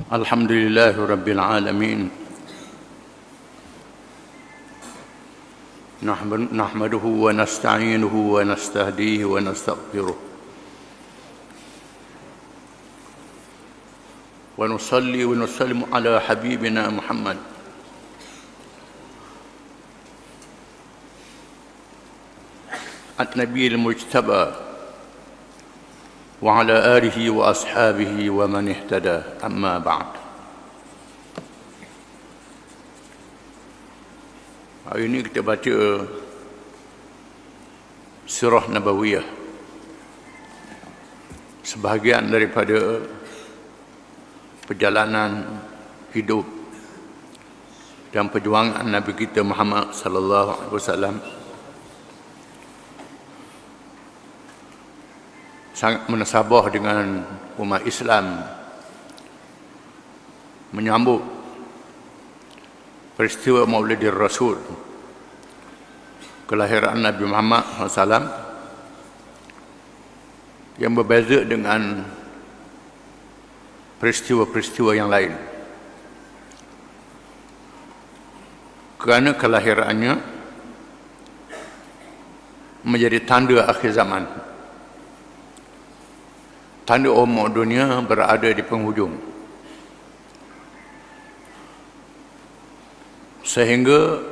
الحمد لله رب العالمين نحمده ونستعينه ونستهديه ونستغفره ونصلي ونسلم على حبيبنا محمد النبي المجتبى وعلى آله وأصحابه ومن اهتدى أما بعد. Hari ini kita baca Sirah Nabawiyah, sebahagian daripada perjalanan hidup dan perjuangan Nabi kita Muhammad sallallahu alaihi wasallam. Sangat menasabah dengan umat Islam menyambut peristiwa Maulidir Rasul, kelahiran Nabi Muhammad SAW, yang berbeza dengan peristiwa-peristiwa yang lain, kerana kelahirannya menjadi tanda akhir zaman, tanda umat dunia berada di penghujung, sehingga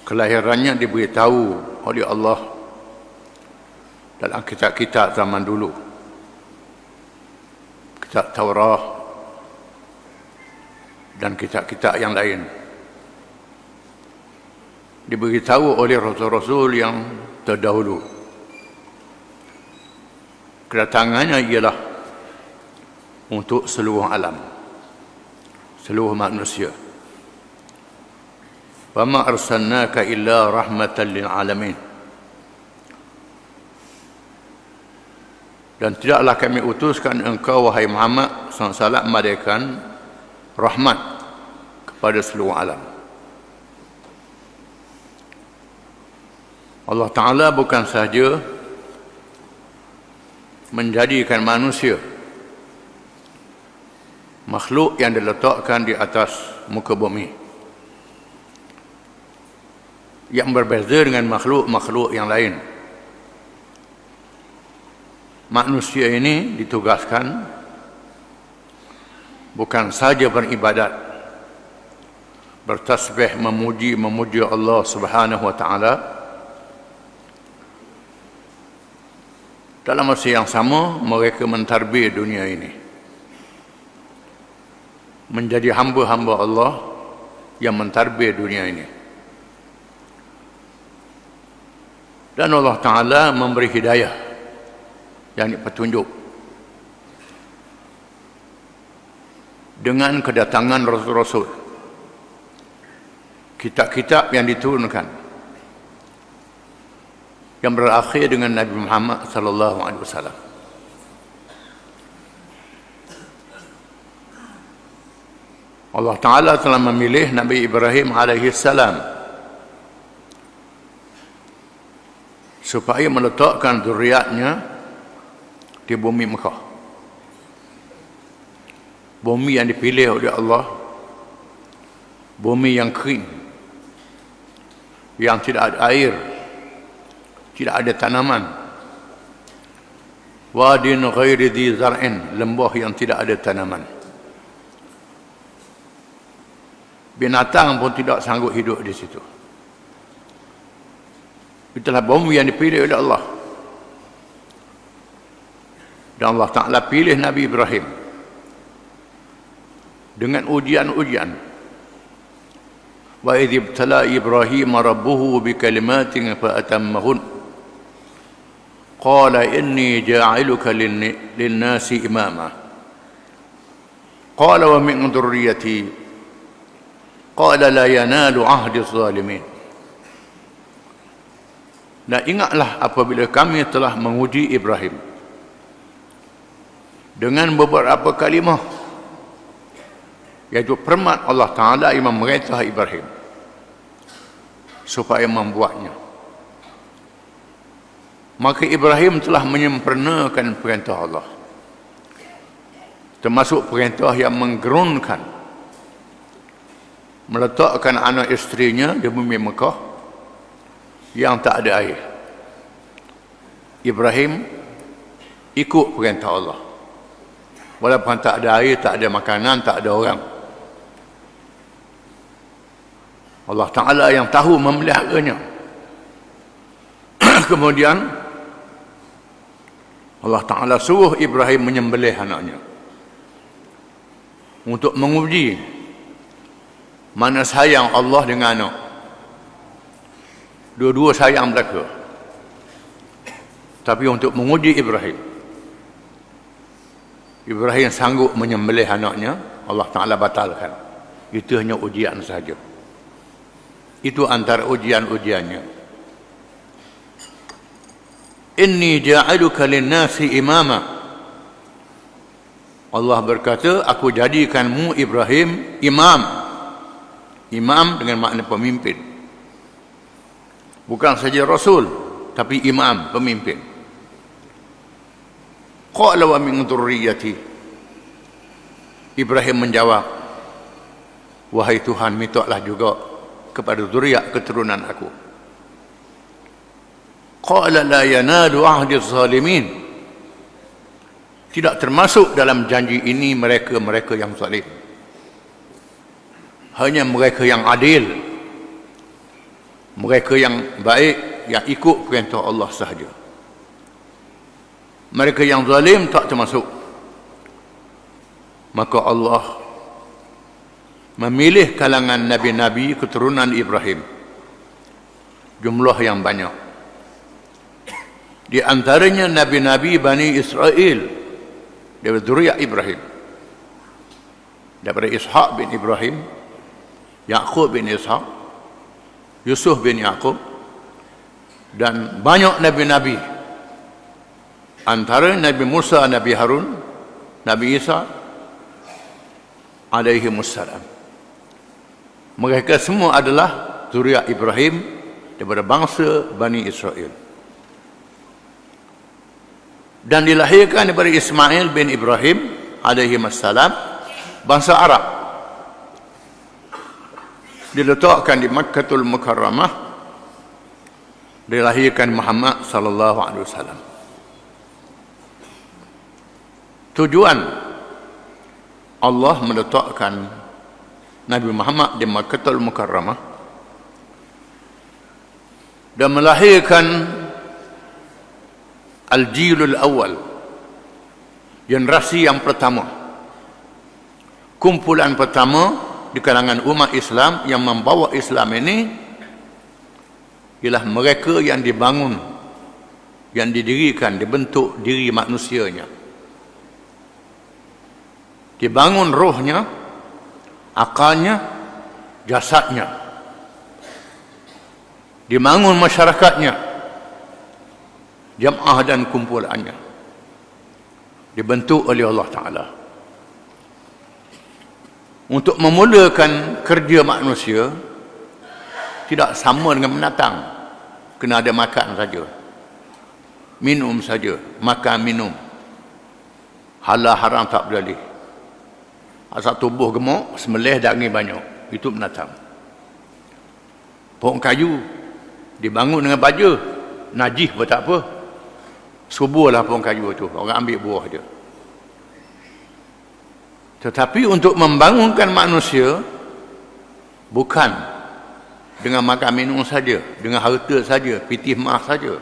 kelahirannya diberitahu oleh Allah dalam kitab-kitab zaman dulu, kitab Taurat dan kitab-kitab yang lain, diberitahu oleh rasul-rasul yang terdahulu. Kedatangannya ialah untuk seluruh alam, seluruh manusia. Wa ma arsalnaka illa rahmatan lil alamin. Dan tidaklah kami utuskan engkau wahai Muhammad SAW melainkan rahmat kepada seluruh alam. Allah Ta'ala bukan sahaja menjadikan manusia makhluk yang diletakkan di atas muka bumi, yang berbeza dengan makhluk-makhluk yang lain. Manusia ini ditugaskan bukan saja beribadat, bertasbih, memuji Allah Subhanahu wa Ta'ala. Dalam masa yang sama, mereka mentarbiyah dunia ini menjadi hamba-hamba Allah yang mentarbiyah dunia ini. Dan Allah Ta'ala memberi hidayah, yakni petunjuk, dengan kedatangan Rasul-Rasul, kitab-kitab yang diturunkan, yang berakhir dengan Nabi Muhammad sallallahu alaihi wasallam. Allah Ta'ala telah memilih Nabi Ibrahim alaihi salam supaya meletakkan zuriatnya di bumi Mekah, bumi yang dipilih oleh Allah, bumi yang kering, yang tidak ada air, tidak ada tanaman. Wadin ghairi dhi zar'in, lembah yang tidak ada tanaman. Binatang pun tidak sanggup hidup di situ. Itulah bumi yang dipilih oleh Allah. Dan Allah Ta'ala pilih Nabi Ibrahim dengan ujian-ujian. Wa idh ibtala Ibrahim rabbuhu bikalimatin fa atammahun. Qala inni ja'iluka lin-nasi imama. Qala wa min dhurriyyati. Qala la yanalu 'ahdi adh-dhalimin. Dan ingatlah apabila kami telah menguji Ibrahim dengan beberapa kalimah, iaitu permat Allah Ta'ala yang memerintah Ibrahim supaya membuatnya. Maka Ibrahim telah menyempurnakan perintah Allah. termasuk perintah yang menggerunkan, meletakkan anak isterinya di bumi Mekah yang tak ada air. Ibrahim ikut perintah Allah, walaupun tak ada air, tak ada makanan, tak ada orang. Allah Ta'ala yang tahu memeliharanya. Kemudian Allah Ta'ala suruh Ibrahim menyembelih anaknya untuk menguji mana sayang Allah dengan anak. Dua-dua sayang mereka, tapi untuk menguji Ibrahim sanggup menyembelih anaknya, Allah Ta'ala batalkan. Itu hanya ujian sahaja. Itu antara ujian-ujiannya. Inni ja'aluka linnasi imama. Allah berkata, aku jadikanmu Ibrahim imam. Imam dengan makna pemimpin. Bukan saja rasul, tapi imam, pemimpin. Qala wa min dzurriyyati. Ibrahim menjawab, wahai Tuhan, mintalah juga kepada zuriat keturunan aku. Qala la yanalu ahdi zalimin. Tidak termasuk dalam janji ini mereka yang zalim. Hanya mereka yang adil, mereka yang baik, yang ikut perintah Allah sahaja. Mereka yang zalim tak termasuk. Maka Allah memilih kalangan nabi-nabi keturunan Ibrahim, jumlah yang banyak. Di antaranya nabi-nabi Bani Israel dari zuriat Ibrahim, daripada Ishaq bin Ibrahim, Yaqub bin Ishaq, Yusuf bin Yaqub, dan banyak nabi-nabi. Antara Nabi Musa, Nabi Harun, Nabi Isa alaihimussalam. Mereka semua adalah zuriat Ibrahim daripada bangsa Bani Israel. Dan dilahirkan daripada Ismail bin Ibrahim alaihimussalam, bangsa Arab. Diletakkan di Makkatul Mukarramah, dilahirkan Muhammad sallallahu alaihi wasallam. Tujuan Allah meletakkan Nabi Muhammad di Makkatul Mukarramah dan melahirkan Al-Jilul Awal, generasi yang pertama, kumpulan pertama di kalangan umat Islam yang membawa Islam ini, ialah mereka yang dibangun, yang didirikan, dibentuk diri manusianya, dibangun rohnya, akalnya, jasadnya, dibangun masyarakatnya, jamaah dan kumpulannya, dibentuk oleh Allah Ta'ala untuk memulakan kerja manusia. Tidak sama dengan binatang, kena ada makan saja, minum saja, makan minum, halal haram tak boleh. Asal tubuh gemuk, sembelih daging banyak, itu binatang. Pohon kayu dibangun dengan baja, najis pun tak apa, suburlah pohon kayu itu, orang ambil buah dia. Tetapi untuk membangunkan manusia, bukan dengan makan minum saja, dengan harta saja, pitih mah saja,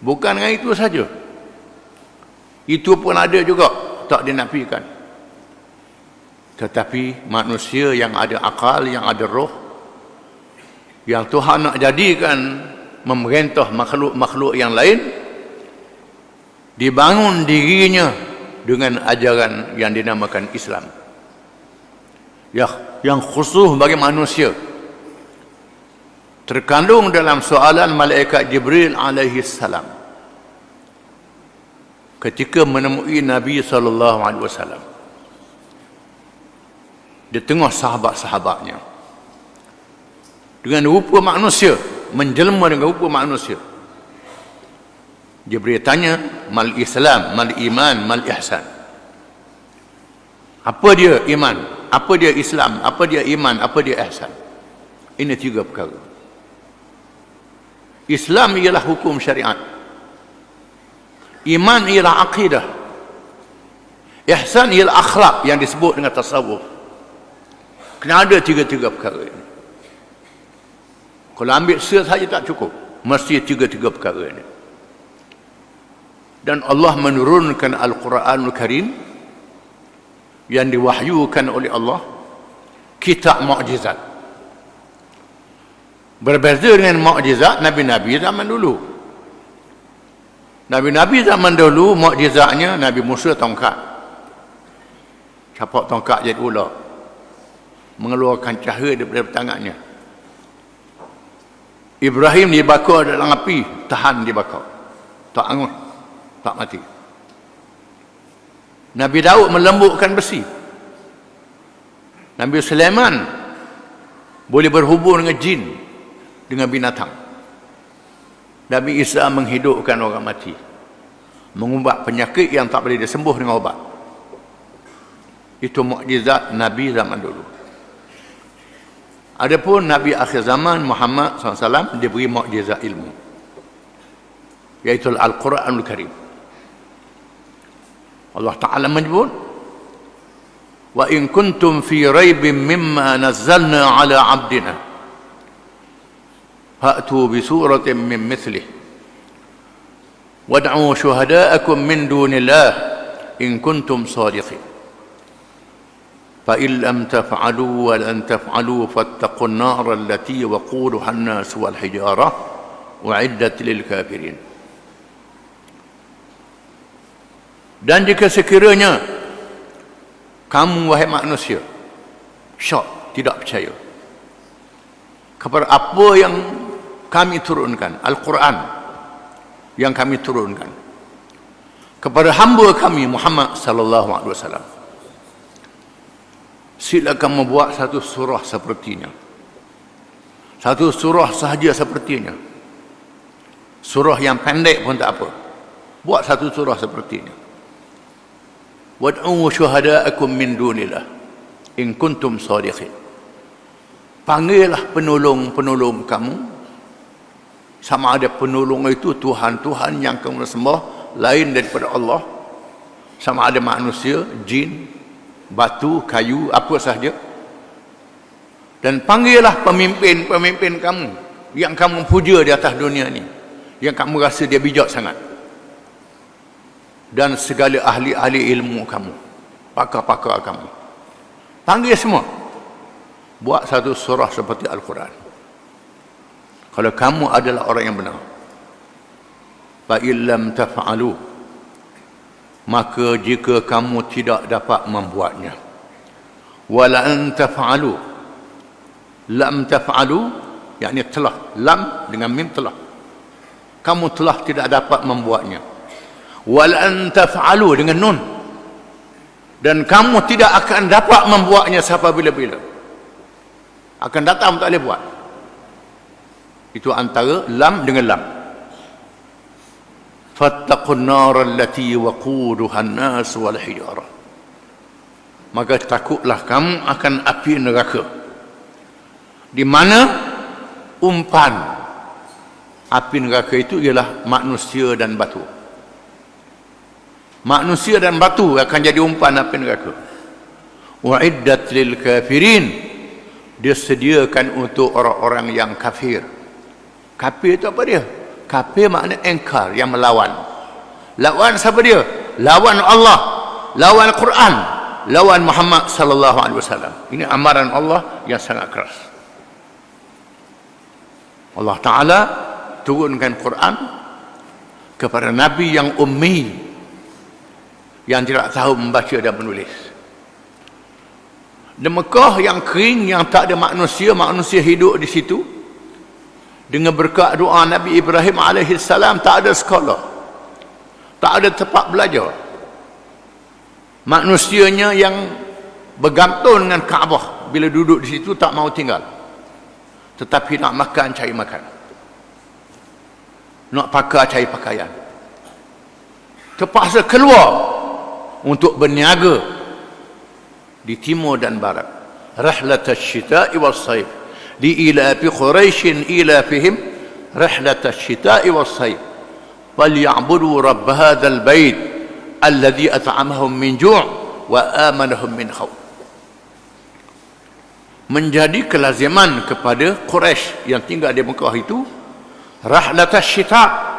bukan dengan itu saja. Itu pun ada juga, tak dinafikan. Tetapi manusia yang ada akal, yang ada roh, yang Tuhan nak jadikan memerintah makhluk-makhluk yang lain, dibangun dirinya dengan ajaran yang dinamakan Islam, yang khusus bagi manusia. Terkandung dalam soalan malaikat Jibril alaihi salam ketika menemui Nabi sallallahu alaihi wasallam di tengah sahabat-sahabatnya dengan rupa manusia, menjelma dengan rupa manusia. Jibril tanya, mal Islam, mal iman, mal ihsan. Apa dia iman? Apa dia Islam? Apa dia iman? Apa dia ihsan? Ini 3 perkara. Islam ialah hukum syariat. Iman ialah akidah. Ihsan ialah akhlak yang disebut dengan tasawuf. Kena ada 3 perkara ini. Kalau ambil saja tak cukup. Mesti 3 perkara ini. Dan Allah menurunkan Al-Quranul Karim yang diwahyukan oleh Allah, kitab mukjizat. Berbeza dengan mukjizat Nabi-Nabi zaman dulu. Nabi-Nabi zaman dulu mukjizatnya Nabi Musa tongkat. Capak tongkat jadi ular. Mengeluarkan cahaya daripada tangannya. Ibrahim dibakar dalam api, tahan dibakar. Tak angus, tak mati. Nabi Daud melembutkan besi. Nabi Sulaiman boleh berhubung dengan jin, dengan binatang. Nabi Isa menghidupkan orang mati, mengubat penyakit yang tak boleh disembuh dengan ubat. Itu mukjizat Nabi zaman dulu. Adapun Nabi akhir zaman Muhammad SAW diberi mukjizat ilmu, iaitu Al-Quranul Karim. Allah Ta'ala menyebut, wa in kuntum fi raibin mimma nazzalna ala abdina fa'tu bi suratin min mithlih wad'u syuhada'akum min dunillah in kuntum sadiqin fa in lam taf'alu wa lan taf'alu fattaqun nar allati waquduha an-nas wal hijarah u'iddat lil kafirin. Dan jika sekiranya kamu wahai manusia syok, tidak percaya kepada apa yang kami turunkan, Al-Quran yang kami turunkan kepada hamba kami Muhammad sallallahu alaihi wasallam, silakan membuat satu surah sepertinya. Satu surah sahaja sepertinya. Surah yang pendek pun tak apa. Buat satu surah sepertinya. Wad'u syuhada'akum min dunillah in kuntum shadiqin. Panggillah penolong-penolong kamu, sama ada penolong itu Tuhan-Tuhan yang kamu sembah lain daripada Allah, sama ada manusia, jin, batu, kayu, apa sahaja. Dan panggillah pemimpin-pemimpin kamu yang kamu puja di atas dunia ni, yang kamu rasa dia bijak sangat, dan segala ahli-ahli ilmu kamu, pakar-pakar kamu. Panggil semua, buat satu surah seperti Al-Quran. Kalau kamu adalah orang yang benar. Fa illam taf'alu, maka jika kamu tidak dapat membuatnya, wala an taf'alu, lam taf'alu yakni telah, lam dengan mim telah, kamu telah tidak dapat membuatnya, wal an taf'alu dengan nun, dan kamu tidak akan dapat membuatnya sampai bila-bila. Akan datang tak boleh buat. Itu antara lam dengan lam. Fattaqun nar allati waquduha an-nas wal hijarah. Maka takutlah kamu akan api neraka, di mana umpan api neraka itu ialah manusia dan batu. Manusia dan batu akan jadi umpan api neraka. Wa'iddat lil kafirin, disediakan untuk orang-orang yang kafir. Kafir itu apa dia? Kafir makna engkar, yang melawan. Lawan siapa dia? Lawan Allah, lawan Quran, lawan Muhammad sallallahu alaihi wasallam. Ini amaran Allah yang sangat keras. Allah Ta'ala turunkan Quran kepada Nabi yang ummi, yang tidak tahu membaca dan menulis. Di Mekah yang kering, yang tak ada manusia, manusia hidup di situ. Dengan berkat doa Nabi Ibrahim alaihissalam, tak ada sekolah, tak ada tempat belajar. Manusianya yang bergantung dengan Kaabah, bila duduk di situ tak mau tinggal, tetapi nak makan cari makan, nak pakai cari pakaian, terpaksa keluar untuk berniaga di timur dan barat. Rihlat asy-syita'i was-sayf li'ilafi Quraisyin ilafihim rihlat asy-syita'i was-sayf falyabudu rabb hadzal bait alladzi at'amahum min ju' wa amanahum min khauf. Menjadi kelaziman kepada Quraisy yang tinggal di Mekah itu rihlat asy-syita',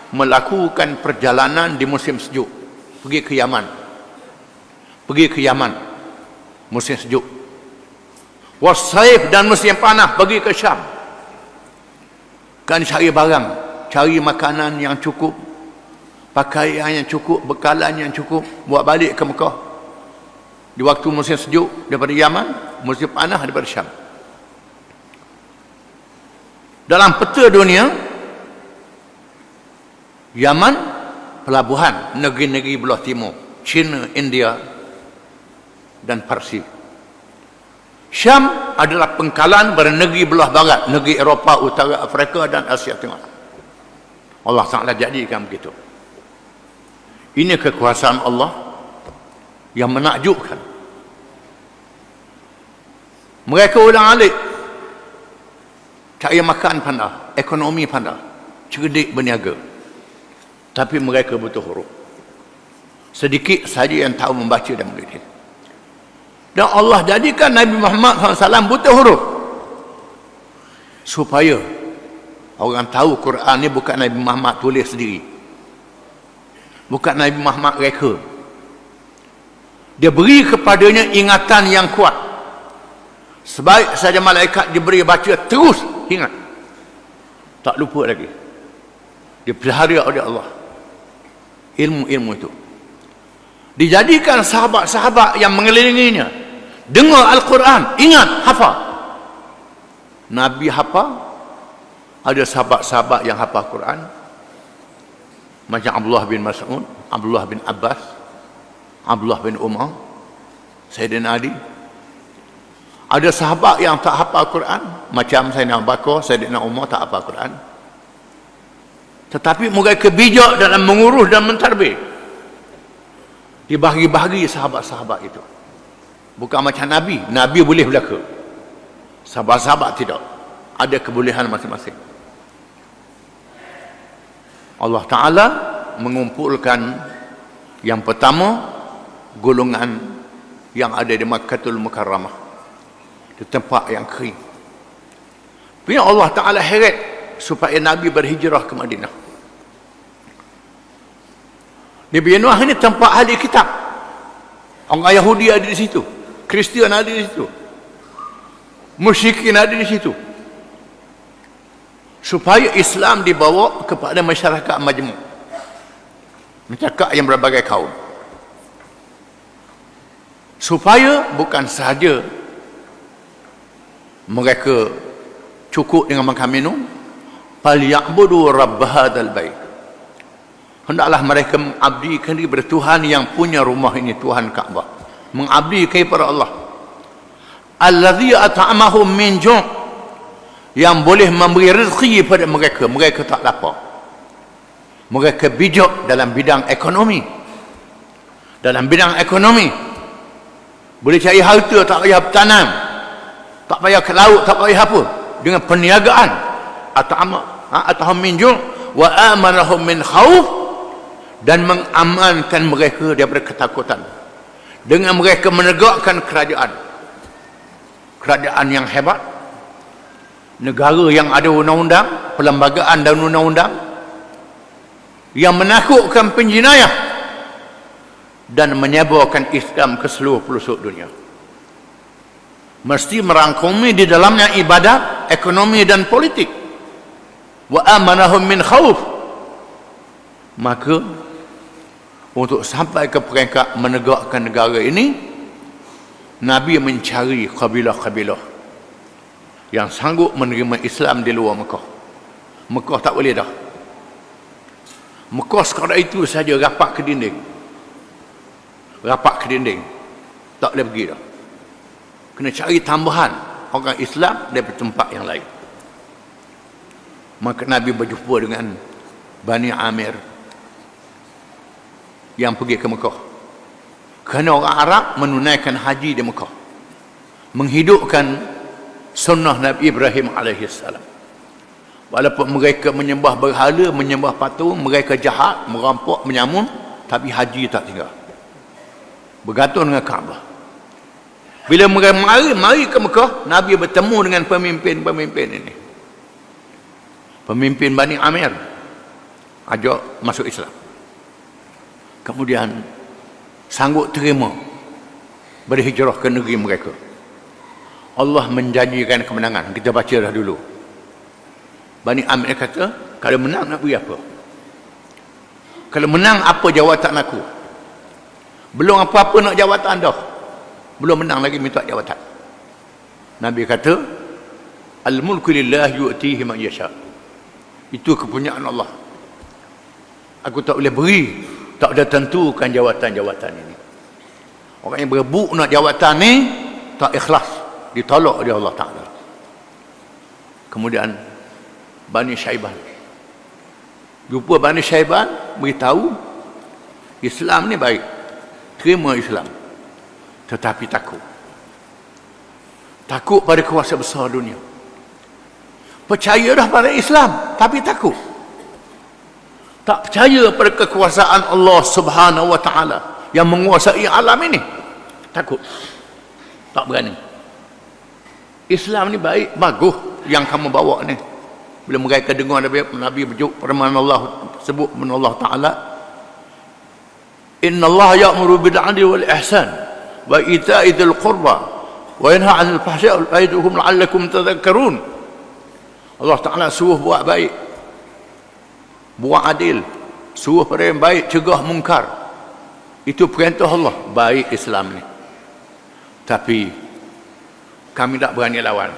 melakukan perjalanan di musim sejuk, pergi ke Yaman musim sejuk, was-sayf, dan musim panas pergi ke Syam, kan cari barang, cari makanan yang cukup, pakaian yang cukup, bekalan yang cukup, buat balik ke Mekah di waktu musim sejuk daripada Yaman, musim panas daripada Syam. Dalam peta dunia, Yaman pelabuhan negeri-negeri belah timur, China, India dan Parsi. Syam adalah pengkalan pada negeri belah barat, negeri Eropah, Utara Afrika dan Asia Tengah. Allah Ta'ala jadikan begitu. Ini kekuasaan Allah yang menakjubkan. Mereka orang alik, cari makan pandai, ekonomi pandai, cerdik berniaga, tapi mereka butuh huruf. Sedikit saja yang tahu membaca dan menulis. Dan Allah jadikan Nabi Muhammad SAW buta huruf supaya orang tahu Quran ni bukan Nabi Muhammad tulis sendiri, bukan Nabi Muhammad reka. Dia beri kepadanya ingatan yang kuat. Sebaik saja malaikat diberi baca, terus ingat, tak lupa lagi. Dia pelihara oleh Allah ilmu-ilmu itu. Dijadikan sahabat-sahabat yang mengelilinginya dengar Al-Quran, ingat, hafal. Nabi hafal, ada sahabat-sahabat yang hafal Quran macam Abdullah bin Mas'ud, Abdullah bin Abbas, Abdullah bin Umar, Sayyidina Ali. Ada sahabat yang tak hafal Quran macam Sayyidina Abu Bakar, Sayyidina Umar tak hafal Quran, tetapi mereka bijak dalam mengurus dan mentadbir. Dibahagi-bahagi sahabat-sahabat itu. Bukan macam Nabi. Nabi boleh belaka, sahabat-sahabat tidak. Ada kebolehan masing-masing. Allah Ta'ala mengumpulkan yang pertama golongan yang ada di Makkatul Mukarramah, di tempat yang kering. Tapi Allah Ta'ala heret supaya Nabi berhijrah ke Madinah. Di Nuh ini tempat ahli kitab. Orang Yahudi ada di situ, Kristian ada di situ, musyrikin ada di situ. Supaya Islam dibawa kepada masyarakat majmuk, masyarakat yang berbagai kaum. Supaya bukan sahaja mereka cukup dengan makan minum, falyabudu rabb hadzal bait, hendaklah mereka mengabdikan diri kepada Tuhan yang punya rumah ini, Tuhan Kaabah. Mengabdi kepada Allah. Allazi at'amahum min ju', yang boleh memberi rezeki pada mereka. Mereka tak lapar. Mereka bijak dalam bidang ekonomi. Dalam bidang ekonomi boleh cari harta, tak payah bertanam, tak payah ke laut, tak payah apa. Dengan perniagaan, at'amahum min ju' wa amanahum min khauf, dan mengamankan mereka daripada ketakutan dengan mereka menegakkan kerajaan yang hebat, negara yang ada undang-undang, perlembagaan dan undang-undang yang menakutkan penjenayah dan menyebarkan Islam ke seluruh pelosok dunia. Mesti merangkumi di dalamnya ibadat, ekonomi dan politik. Wa amanahum min khauf. Maka untuk sampai ke peringkat menegakkan negara ini, Nabi mencari kabilah-kabilah yang sanggup menerima Islam di luar Mekah. Mekah tak boleh dah. Mekah sekadar itu saja rapat ke dinding. Rapat ke dinding. Tak boleh pergi dah. Kena cari tambahan orang Islam daripada tempat yang lain. Maka Nabi berjumpa dengan Bani Amir yang pergi ke Mekah. Kerana orang Arab menunaikan haji di Mekah, menghidupkan sunnah Nabi Ibrahim alaihissalam. Walaupun mereka menyembah berhala, menyembah patung, mereka jahat, merampok, menyamun, tapi haji tak tinggal. Bergantung dengan Kaabah. Bila mereka mari ke Mekah, Nabi bertemu dengan pemimpin-pemimpin ini. Pemimpin Bani Amir ajak masuk Islam. Kemudian sanggup terima berhijrah ke negeri mereka. Allah menjanjikan kemenangan. Kita baca dah dulu. Bani Amir kata, kalau menang nak beri apa? Kalau menang apa jawatan aku? Belum apa-apa nak jawatan dah. Belum menang lagi minta jawatan. Nabi kata, al-mulku lillah yu'tihi man yasha. Itu kepunyaan Allah. Aku tak boleh beri, tak ada tentukan jawatan-jawatan ini. Orang yang berebut nak jawatan ni tak ikhlas, ditolak oleh Allah Ta'ala. Kemudian Bani Syaiban, jumpa Bani Syaiban, beritahu Islam ni baik, terima Islam, tetapi takut pada kuasa besar dunia. Percaya dah pada Islam, tapi takut. Tak percaya pada kekuasaan Allah Subhanahu wa Ta'ala yang menguasai alam ini. Takut, tak berani. Islam ni baik, bagus yang kamu bawa ni. Bila mereka dengar Nabi berjuk firman Allah, sebut firman Allah Ta'ala, Inna Allah ya'muru bil 'adli wal ihsan wa ita'i dzil qurba wa yanha 'anil fahsya'i wa ya'idukum la'allakum tadhakkarun. Allah Ta'ala suruh buat baik, buat adil, suruh pada yang baik, cegah mungkar. Itu perintah Allah. Baik Islam ni. Tapi kami tak berani lawan.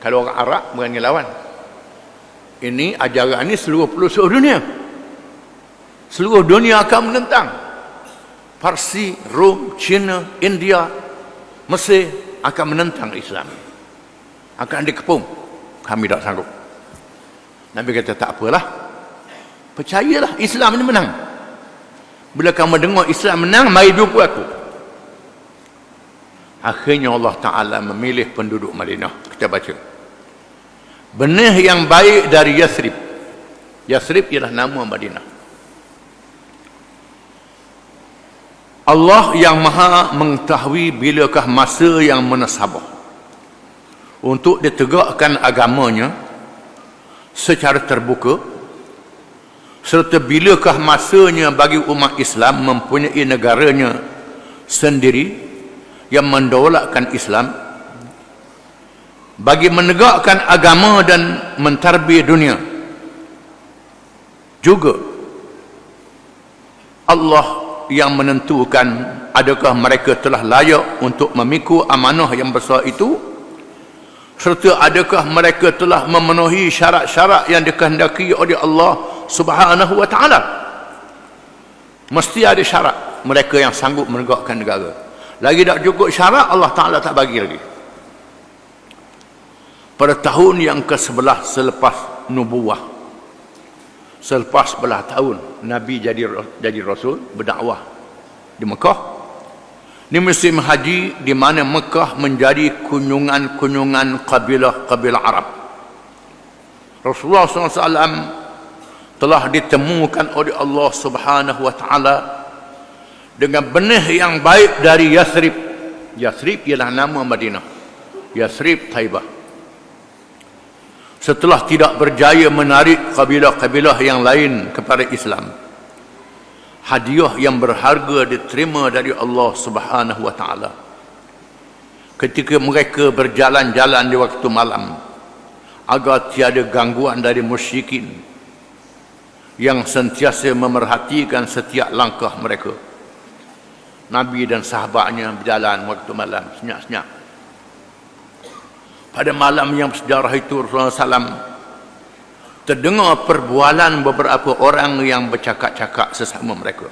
Kalau orang Arab berani lawan. Ini ajaran ini seluruh dunia. Seluruh dunia akan menentang. Parsi, Rom, China, India, Mesir akan menentang Islam. Akan dikepung. Kami tak sanggup. Nabi kata tak apalah. Percayalah Islam ini menang. Bila kamu dengar Islam menang, mari jumpa aku. Akhirnya Allah Ta'ala memilih penduduk Madinah. Kita baca. Benih yang baik dari Yathrib. Yathrib ialah nama Madinah. Allah yang maha mengetahui bilakah masa yang menasabah untuk ditegakkan agamanya secara terbuka, serta bilakah masanya bagi umat Islam mempunyai negaranya sendiri yang mendaulatkan Islam, bagi menegakkan agama dan mentarbiyah dunia. Juga Allah yang menentukan adakah mereka telah layak untuk memikul amanah yang besar itu, serta adakah mereka telah memenuhi syarat-syarat yang dikehendaki oleh Allah Subhanahu wa Ta'ala. Mesti ada syarat mereka yang sanggup menegakkan negara. Lagi tak cukup syarat, Allah Ta'ala tak bagi lagi. Pada tahun yang ke-11 selepas nubuwah, selepas 11 tahun Nabi jadi Rasul, berdakwah di Mekah, di musim haji, di mana Mekah menjadi kunjungan kabilah-kabilah Arab. Rasulullah SAW telah ditemukan oleh Allah Subhanahu wa Ta'ala dengan benih yang baik dari Yathrib. Yathrib ialah nama Madinah. Yathrib Taibah. Setelah tidak berjaya menarik kabilah-kabilah yang lain kepada Islam, hadiah yang berharga diterima dari Allah Subhanahu wa Ta'ala. Ketika mereka berjalan-jalan di waktu malam, agar tiada gangguan dari musyrikin yang sentiasa memerhatikan setiap langkah mereka, Nabi dan sahabatnya berjalan waktu malam, senyap-senyap. Pada malam yang bersejarah itu, Rasulullah SAW terdengar perbualan beberapa orang yang bercakap-cakap sesama mereka.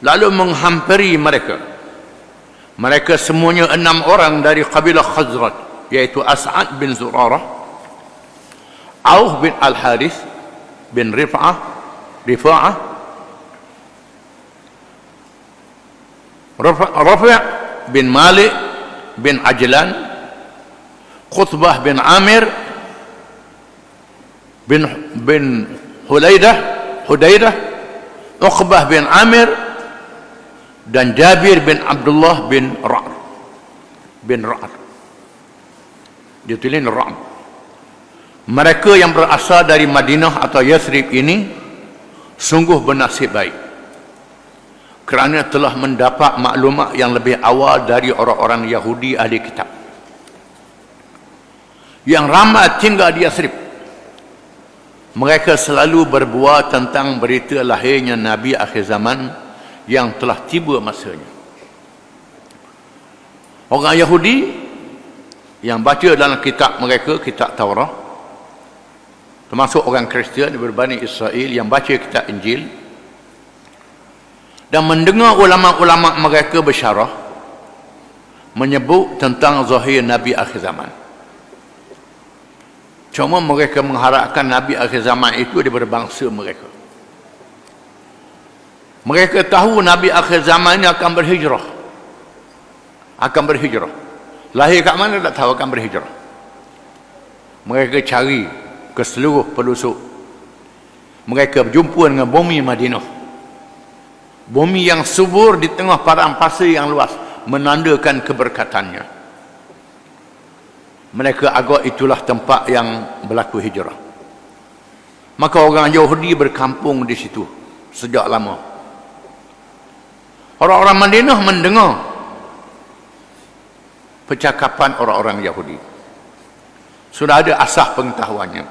Lalu menghampiri mereka. Mereka semuanya 6 orang dari kabilah Khazraj, yaitu As'ad bin Zurarah, Auf bin Al-Harith bin Rifa'ah, Rafi' bin Malik bin Ajlan, Qutbah bin Amir bin Hudaidah, Uqbah bin Amir, dan Jabir bin Abdullah bin Ra'ad. Dia tulis Ra'ad. Mereka yang berasal dari Madinah atau Yathrib ini sungguh bernasib baik, kerana telah mendapat maklumat yang lebih awal dari orang-orang Yahudi ahli kitab yang ramai tinggal di Yathrib. Mereka selalu berbual tentang berita lahirnya Nabi akhir zaman yang telah tiba masanya. Orang Yahudi yang baca dalam kitab mereka, kitab Taurat, termasuk orang Kristian berbani Israel yang baca kitab Injil dan mendengar ulama-ulama mereka bersyarah menyebut tentang zahir Nabi akhir zaman. Cuma mereka mengharapkan Nabi akhir zaman itu daripada bangsa mereka. Mereka tahu Nabi akhir zaman ini akan berhijrah. Lahir kat mana tak tahu, akan berhijrah. Mereka cari ke seluruh pelosok. Mereka berjumpa dengan bumi Madinah. Bumi yang subur di tengah padang pasir yang luas, menandakan keberkatannya. Mereka agak itulah tempat yang berlaku hijrah. Maka orang Yahudi berkampung di situ sejak lama. Orang-orang Madinah mendengar percakapan orang-orang Yahudi. Sudah ada asas pengetahuannya.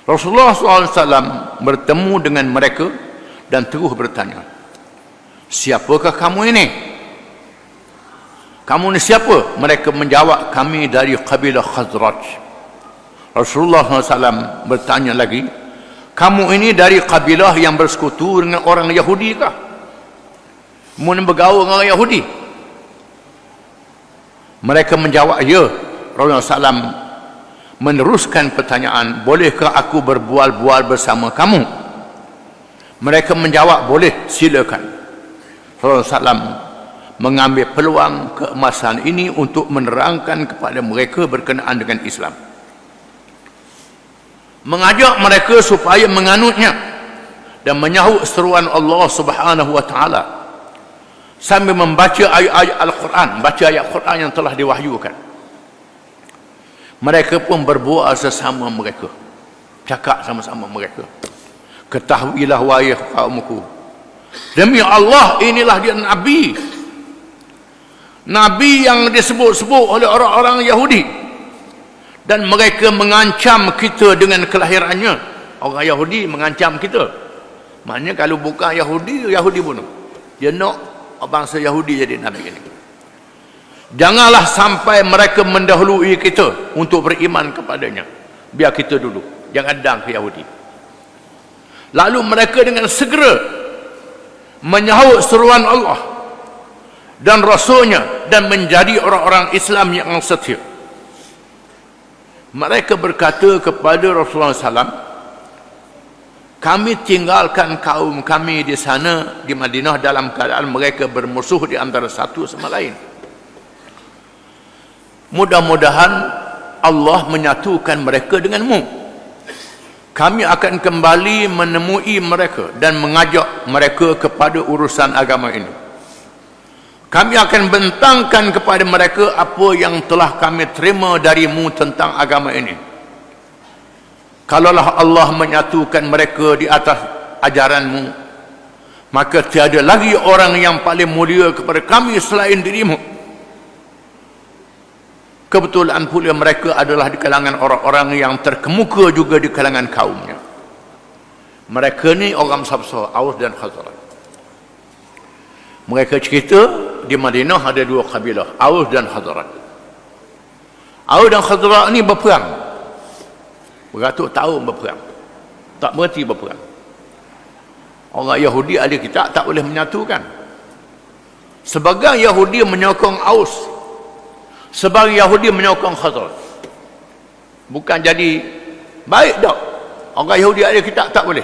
Rasulullah SAW bertemu dengan mereka dan terus bertanya, siapakah kamu ini? Kamu ni siapa? Mereka menjawab, kami dari kabilah Khazraj. Rasulullah SAW bertanya lagi, kamu ini dari kabilah yang bersekutu dengan orang Yahudi kah? Kamu bergaul dengan orang Yahudi? Mereka menjawab, ya. Rasulullah SAW meneruskan pertanyaan, bolehkah aku berbual-bual bersama kamu? Mereka menjawab, boleh, silakan. Rasulullah SAW mengambil peluang keemasan ini untuk menerangkan kepada mereka berkenaan dengan Islam, mengajak mereka supaya menganutnya dan menyahut seruan Allah Subhanahu wa taala sambil membaca ayat-ayat Al-Quran, baca ayat Quran yang telah diwahyukan. Mereka pun berbual sesama mereka, cakap sama-sama mereka, ketahuilah wahai kaumku, demi Allah inilah dia Nabi yang disebut-sebut oleh orang-orang Yahudi, dan mereka mengancam kita dengan kelahirannya. Orang Yahudi mengancam kita. Maknanya kalau bukan Yahudi, Yahudi bunuh. Dia nak bangsa Yahudi jadi Nabi ini. Janganlah sampai mereka mendahului kita untuk beriman kepadanya. Biar kita dulu, jangan dang ke Yahudi. Lalu mereka dengan segera menyahut seruan Allah dan Rasulnya dan menjadi orang-orang Islam yang setia. Mereka berkata kepada Rasulullah SAW, kami tinggalkan kaum kami di sana di Madinah dalam keadaan mereka bermusuh di antara satu sama lain. Mudah-mudahan Allah menyatukan mereka denganmu. Kami akan kembali menemui mereka dan mengajak mereka kepada urusan agama ini. Kami akan bentangkan kepada mereka apa yang telah kami terima darimu tentang agama ini. Kalaulah Allah menyatukan mereka di atas ajaranmu, maka tiada lagi orang yang paling mulia kepada kami selain dirimu. Kebetulan pula mereka adalah di kalangan orang-orang yang terkemuka juga di kalangan kaumnya. Mereka ni orang Sabsa, Aus dan Khazraj. Mereka cerita di Madinah ada dua kabilah, Aus dan Khazraj. Aus dan Khazraj ni berperang beratus tahun, berperang tak berhenti berperang. Orang Yahudi ahli kitab tak boleh menyatukan. Sebagian Yahudi menyokong Aus, sebagian Yahudi menyokong Khazraj. Bukan jadi baik tak. Orang Yahudi ahli kitab tak boleh.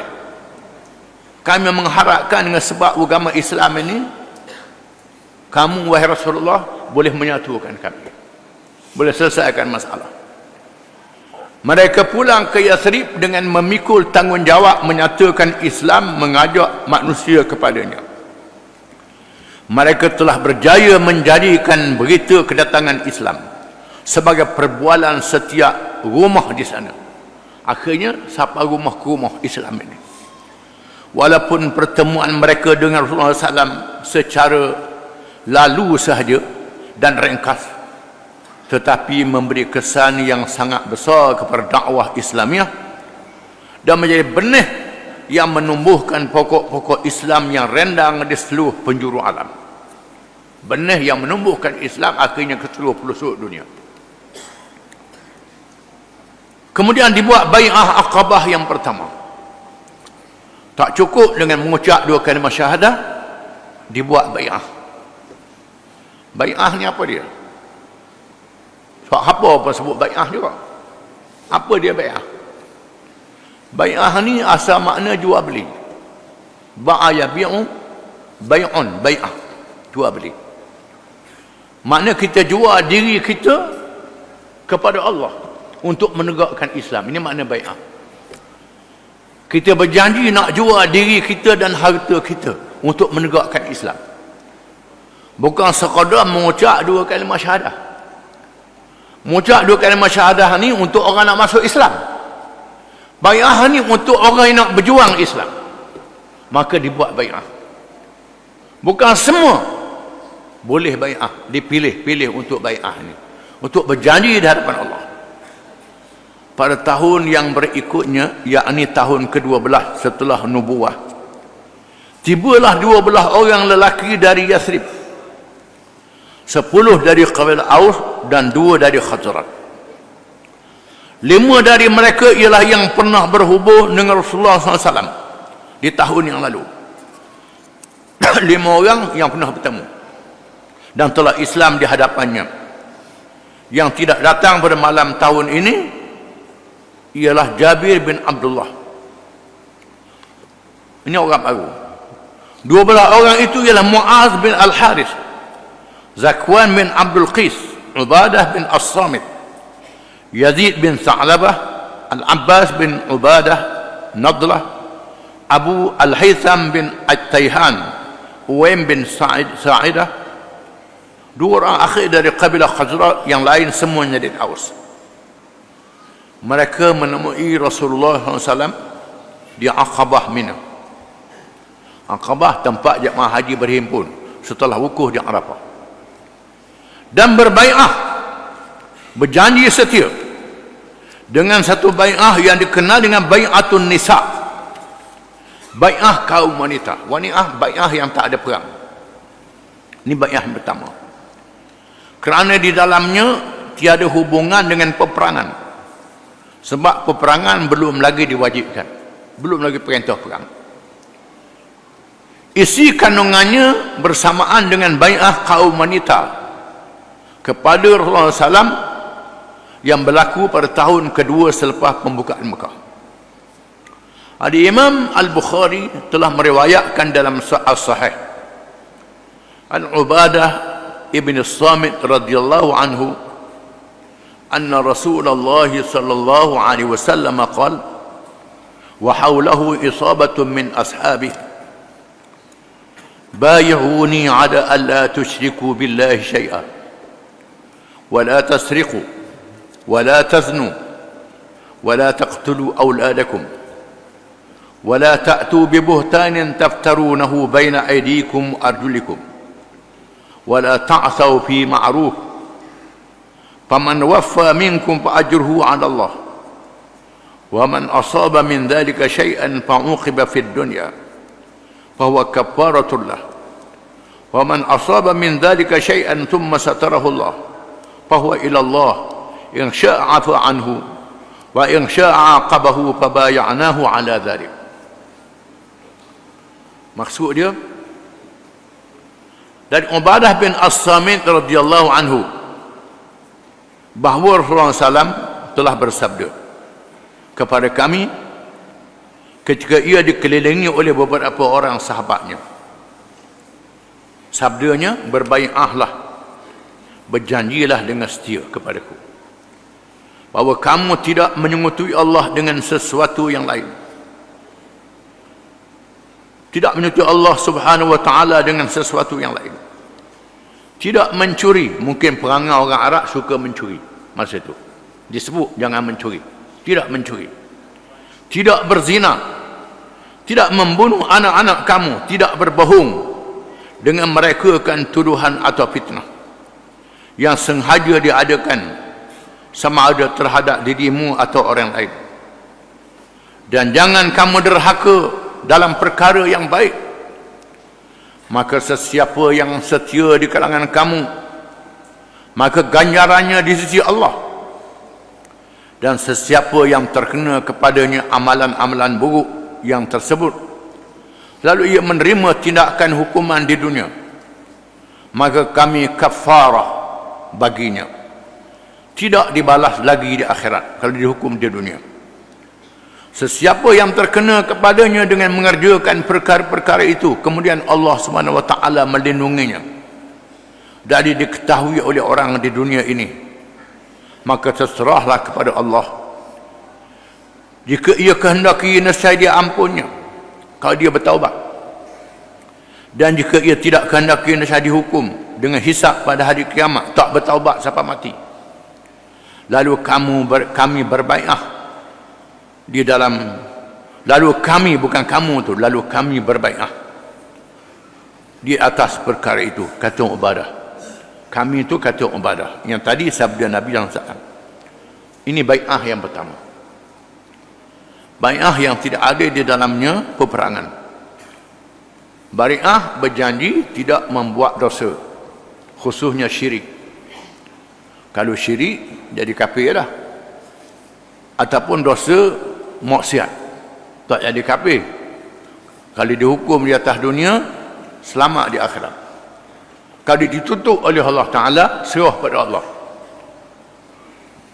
Kami mengharapkan dengan sebab agama Islam ini kamu wahai Rasulullah boleh menyatukan kami, boleh selesaikan masalah. Mereka pulang ke Yathrib dengan memikul tanggungjawab menyatakan Islam, mengajak manusia kepadanya. Mereka telah berjaya menjadikan berita kedatangan Islam sebagai perbualan setiap rumah di sana. Akhirnya sampai rumah ke rumah Islam ini. Walaupun pertemuan mereka dengan Rasulullah SAW secara lalu sahaja dan ringkas, tetapi memberi kesan yang sangat besar kepada dakwah Islamiah dan menjadi benih yang menumbuhkan pokok-pokok Islam yang rendang di seluruh penjuru alam. Benih yang menumbuhkan Islam akhirnya ke seluruh pelosok dunia. Kemudian dibuat bai'ah Aqabah yang pertama. Tak cukup dengan mengucap dua kalimah syahadah, dibuat bai'ah. Bai'ah ni apa dia? Sebab apa sebut bai'ah juga? Apa dia bai'ah? Bai'ah ni asal makna jual beli. Ba'a yabi'u, bai'un, bai'ah, jual beli. Makna kita jual diri kita kepada Allah untuk menegakkan Islam. Ini makna bai'ah. Kita berjanji nak jual diri kita dan harta kita untuk menegakkan Islam. Bukan sekadar mengucap dua kalimah syahadah. Mengucap dua kalimah syahadah ni untuk orang nak masuk Islam. Bai'ah ni untuk orang yang nak berjuang Islam. Maka dibuat bai'ah. Bukan semua boleh bai'ah, dipilih-pilih untuk bai'ah ni, untuk berjanji di hadapan Allah. Pada tahun yang berikutnya, yakni tahun ke-12 setelah nubuah, tibalah 12 orang lelaki dari Yathrib, 10 dari kabilah Aus dan 2 dari Khazraj. 5 dari mereka ialah yang pernah berhubung dengan Rasulullah SAW di tahun yang lalu. 5 orang yang pernah bertemu dan telah Islam di hadapannya. Yang tidak datang pada malam tahun ini ialah Jabir bin Abdullah. Ini orang baru. 12 orang itu ialah Muaz bin Al-Haris, Zakwan bin Abdul Qis, Ubadah bin As-Samit, Yazid bin Sa'labah, Al-Abbas bin Ubadah Nadlah, Abu Al-Haytham bin At-Tayhan, Uwaim bin Sa'idah. 2 orang akhir dari kabilah Khazraj, yang lain semuanya dari Aus. Mereka menemui Rasulullah SAW di Aqabah Mina. Aqabah tempat jemaah haji berhimpun setelah wukuf di Arafah, dan berbai'ah, berjanji setia dengan satu bai'ah yang dikenal dengan bai'atun nisa, bai'ah kaum wanita. Bai'ah yang tak ada perang. Ini bai'ah yang pertama, kerana di dalamnya tiada hubungan dengan peperangan, sebab peperangan belum lagi diwajibkan, belum lagi perintah perang. Isi kandungannya bersamaan dengan bai'ah kaum wanita kepada Rasulullah SAW yang berlaku pada tahun kedua selepas pembukaan Mekah. Imam Al-Bukhari telah meriwayatkan dalam As-Sahih an Ubadah ibn As-Samit radhiyallahu anhu anna Rasulullah sallallahu alaihi wasallam qala wa hawlahu isabatun min ashabihi بايعوني على ألا تشركوا بالله شيئا ولا تسرقوا ولا تزنوا ولا تقتلوا أولادكم ولا تأتوا ببهتان تفترونه بين أيديكم وأرجلكم ولا تعثوا في معروف فمن وفى منكم فأجره على الله ومن أصاب من ذلك شيئا فعوقب في الدنيا فهو كفارة له ومن أصاب من ذلك شيئا ثم ستره الله فهو إلى الله إن شاء عفى عنه وإن شاء عاقبه فبايعناه على ذلك. Maksud dia dari Ubadah bin As-Samit radhiyallahu anhu bahawa Rasulullah SAW telah bersabda kepada kami ketika ia dikelilingi oleh beberapa orang sahabatnya, Sabdanya, berbai'ahlah, berjanjilah dengan setia kepadaku, bahawa kamu tidak menyekutuai Allah dengan sesuatu yang lain. Tidak menyekutuai Allah subhanahu wa ta'ala dengan sesuatu yang lain. Tidak mencuri. Mungkin perangai orang Arab suka mencuri masa itu. Disebut jangan mencuri. Tidak mencuri. Tidak berzina. Tidak membunuh anak-anak kamu. Tidak berbohong dengan merekakan tuduhan atau fitnah yang sengaja diadakan sama ada terhadap dirimu atau orang lain. Dan jangan kamu derhaka dalam perkara yang baik. Maka sesiapa yang setia di kalangan kamu, maka ganjarannya di sisi Allah. Dan sesiapa yang terkena kepadanya amalan-amalan buruk yang tersebut, lalu ia menerima tindakan hukuman di dunia, maka kami kafarah baginya, tidak dibalas lagi di akhirat kalau dihukum di dunia. Sesiapa yang terkena kepadanya dengan mengerjakan perkara-perkara itu, kemudian Allah Subhanahu wa taala melindunginya dari diketahui oleh orang di dunia ini, maka terserahlah kepada Allah. Jika ia kehendaki, nescaya dia ampunnya kalau dia bertaubat. Dan jika ia tidak kehendaki, nescaya dihukum dengan hisab pada hari kiamat, tak bertaubat sampai mati. Lalu kami berbai'ah di dalam, lalu kami, bukan kamu tu, lalu kami berbai'ah di atas perkara itu, kata Ubadah. Kami itu kata Ubadah. Yang tadi sabda Nabi SAW. Ini bai'ah yang pertama. Bai'ah yang tidak ada di dalamnya peperangan. Bai'ah berjanji tidak membuat dosa, khususnya syirik. Kalau syirik jadi kafir dah, ataupun dosa maksiat, tak jadi kafir. Kalau dihukum di atas dunia, selamat di akhirat. Kalau ditutup oleh Allah Ta'ala, serah pada Allah.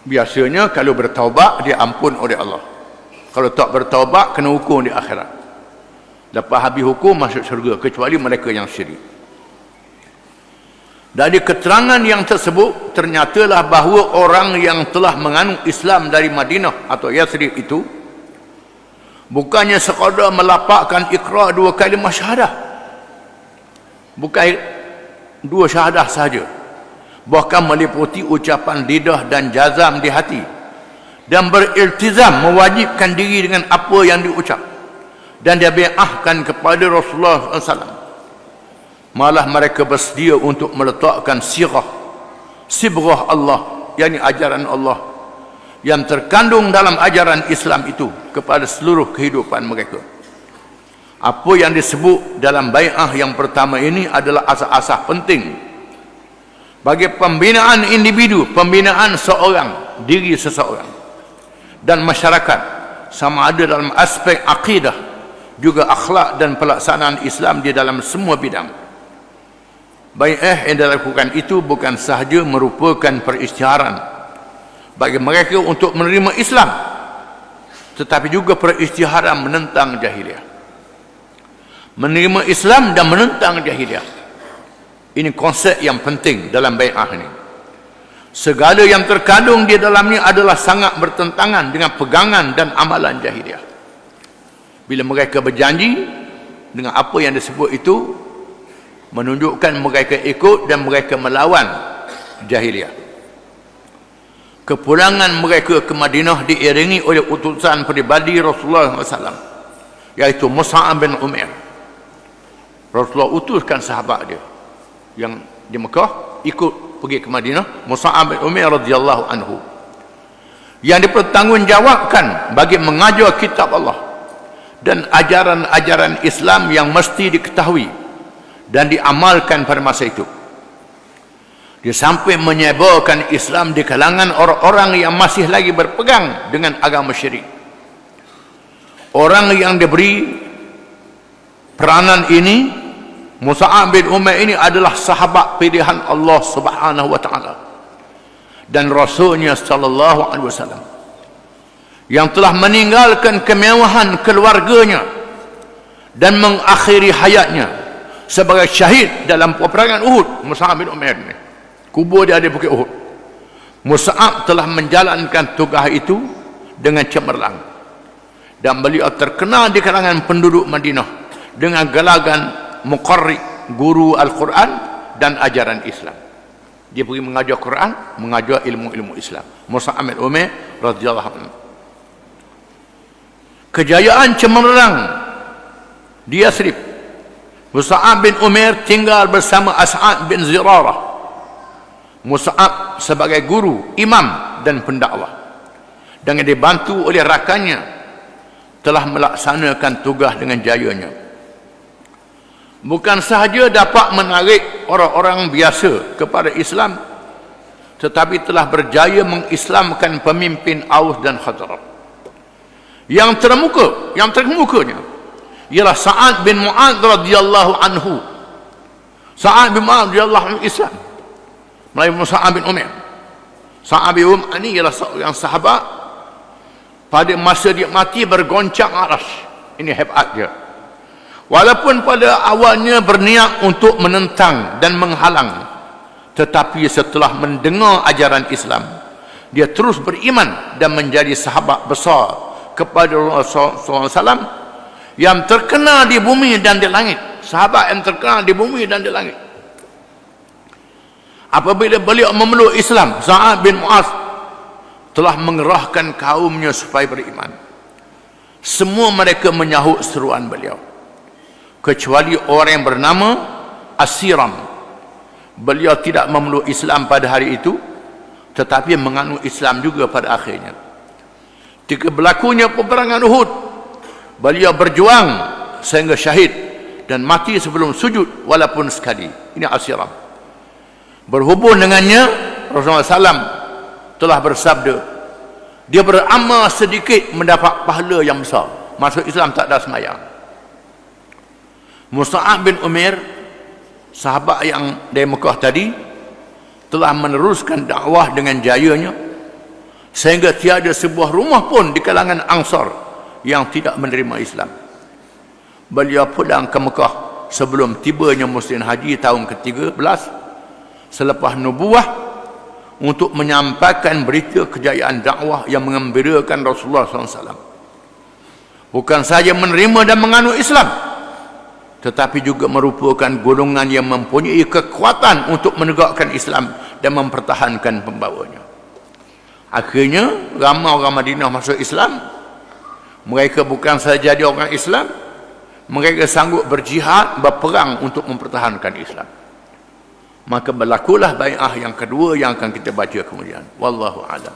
Biasanya kalau bertaubat, dia ampun oleh Allah. Kalau tak bertaubat, kena hukum di akhirat. Lepas habis hukum, masuk syurga, kecuali mereka yang syirik. Dari keterangan yang tersebut, ternyatalah bahawa orang yang telah menganut Islam dari Madinah atau Yathrib itu, bukannya sekadar melapakkan ikrar 2 kalimah syahadah, bukan 2 syahadah sahaja, bahkan meliputi ucapan lidah dan jazam di hati, dan beriltizam mewajibkan diri dengan apa yang diucap, dan dia bi'ahkan kepada Rasulullah SAW. Malah mereka bersedia untuk meletakkan sibrah Allah, yakni ajaran Allah yang terkandung dalam ajaran Islam itu kepada seluruh kehidupan mereka. Apa yang disebut dalam bai'ah yang pertama ini adalah asas-asas penting bagi pembinaan individu, pembinaan seorang, diri seseorang dan masyarakat, sama ada dalam aspek akidah, juga akhlak dan pelaksanaan Islam di dalam semua bidang. Bai'ah yang dilakukan itu bukan sahaja merupakan perisytiharan bagi mereka untuk menerima Islam, tetapi juga perisytiharan menentang jahiliah. Menerima Islam dan menentang jahiliah. Ini konsep yang penting dalam bai'ah ini. Segala yang terkandung di dalamnya adalah sangat bertentangan dengan pegangan dan amalan jahiliah. Bila mereka berjanji dengan apa yang disebut itu, menunjukkan mereka ikut dan mereka melawan jahiliah. Kepulangan mereka ke Madinah diiringi oleh utusan pribadi Rasulullah SAW, iaitu Mus'ab bin Umair. Rasulullah utuskan sahabat dia yang di Mekah ikut pergi ke Madinah, Mus'ab bin Umair radhiyallahu anhu, yang dipertanggungjawabkan bagi mengajar kitab Allah dan ajaran-ajaran Islam yang mesti diketahui dan diamalkan pada masa itu. Dia sampai menyebarkan Islam di kalangan orang-orang yang masih lagi berpegang dengan agama syirik. Orang yang diberi peranan ini, Mus'ab bin Umair ini adalah sahabat pilihan Allah Subhanahu wa taala dan Rasulnya sallallahu alaihi wasallam, yang telah meninggalkan kemewahan keluarganya dan mengakhiri hayatnya sebagai syahid dalam peperangan Uhud. Mus'ab bin Umair ni, kubur dia di Bukit Uhud. Mus'ab telah menjalankan tugas itu dengan cemerlang, dan beliau terkenal di kalangan penduduk Madinah dengan gelagan muqarri, guru Al-Quran dan ajaran Islam. Dia pergi mengajar Quran, mengajar ilmu-ilmu Islam. Mus'ab bin Umair radhiyallahu anhu. Kejayaan cemerlang di Yathrib. Mus'ab bin Umair tinggal bersama As'ad bin Zirarah. Mus'ab sebagai guru, imam dan pendakwah, dengan dibantu oleh rakannya, telah melaksanakan tugas dengan jayanya. Bukan sahaja dapat menarik orang-orang biasa kepada Islam, tetapi telah berjaya mengislamkan pemimpin Aus dan Khazraj. Yang terkemukanya ialah Sa'ad bin Mu'adz radhiyallahu anhu. Sa'ad bin Mu'adz radhiyallahu anhu Islam melalui Mus'ab bin Umair. Sa'ad bin Umair ini ialah seorang sahabat, pada masa dia mati bergoncang aras. Ini hebat dia. Walaupun pada awalnya berniat untuk menentang dan menghalang, tetapi setelah mendengar ajaran Islam, dia terus beriman dan menjadi sahabat besar kepada Rasulullah SAW yang terkenal di bumi dan di langit. Sahabat yang terkenal di bumi dan di langit. Apabila beliau memeluk Islam, Sa'ad bin Mu'adz telah mengerahkan kaumnya supaya beriman. Semua mereka menyahut seruan beliau, kecuali orang yang bernama Asiram. Beliau tidak memeluk Islam pada hari itu, tetapi menganut Islam juga pada akhirnya. Ketika berlakunya peperangan Uhud, beliau berjuang sehingga syahid dan mati sebelum sujud walaupun sekali. Ini Asiram. Berhubung dengannya, Rasulullah SAW telah bersabda, dia beramal sedikit mendapat pahala yang besar. Masuk Islam tak ada semayang. Mus'ab bin Umair, sahabat yang dari Mekah tadi, telah meneruskan dakwah dengan jayanya, sehingga tiada sebuah rumah pun di kalangan Ansar yang tidak menerima Islam. Beliau pulang ke Mekah sebelum tibanya musim haji tahun ke-13 selepas nubuah, untuk menyampaikan berita kejayaan dakwah yang menggembirakan Rasulullah SAW. Bukan saja menerima dan menganut Islam, tetapi juga merupakan golongan yang mempunyai kekuatan untuk menegakkan Islam dan mempertahankan pembawanya. Akhirnya ramai orang Madinah masuk Islam. Mereka bukan saja jadi orang Islam, mereka sanggup berjihad, berperang untuk mempertahankan Islam. Maka berlakulah bai'ah yang kedua yang akan kita baca kemudian. Wallahu a'lam.